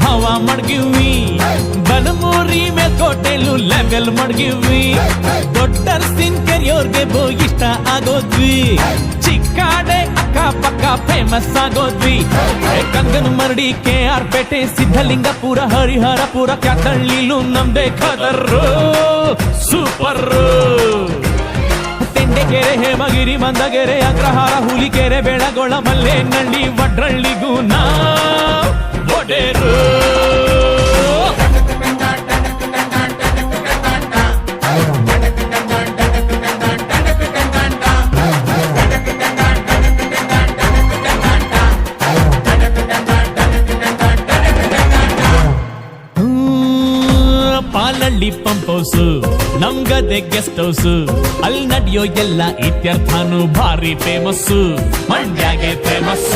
ಹವಾ ಮಡ್ಗಿವಿ ಬನಮೂರಿ ಮೇಲ್ಕೋಟೆಲು ಲೆವೆಲ್ ಮಡ್ಗಿವಿ ದೊಡ್ಡರ್ಸಿನ್ ಕೆರಿಯೋರ್ಗೆ ಇಷ್ಟ ಆಗೋದ್ವಿ ಚಿಕ್ಕಾಡೆ ಅಕ್ಕ ಪಕ್ಕ ಫೇಮಸ್ ಆಗೋದ್ವಿ ಕಂಗನ ಮರಡಿ KR ಪೇಟೆ ಸಿದ್ಧಲಿಂಗಪುರ ಹರಿಹರಪುರ ಕ್ಯಾತಳ್ಳಿಲು ನಮ್ದೇ ಖದರ್ರು ಸೂಪರ್ ತೆಂಡೆಕೆರೆ ಹೇಮಗಿರಿ ಮಂದಗೆರೆ ಅಗ್ರಹಾರ ಹುಲಿಕೆರೆ ಬೆಳಗೊಳ ಮಲ್ಲೇನಹಳ್ಳಿ ವಡ್ರಳ್ಳಿಗೂ ಒಡೆರು ಪಾಲಳ್ಳಿ ಪಂಪ್ ಹೌಸ್ ನಮ್ಗದೆ ಗೆಸ್ಟ್ ಹೌಸ್ ಅಲ್ಲಿ ನಡೆಯೋ ಎಲ್ಲ ಇತ್ಯರ್ಥನು ಭಾರಿ ಫೇಮಸ್ ಮಂಡ್ಯಾಗೆ ಫೇಮಸ್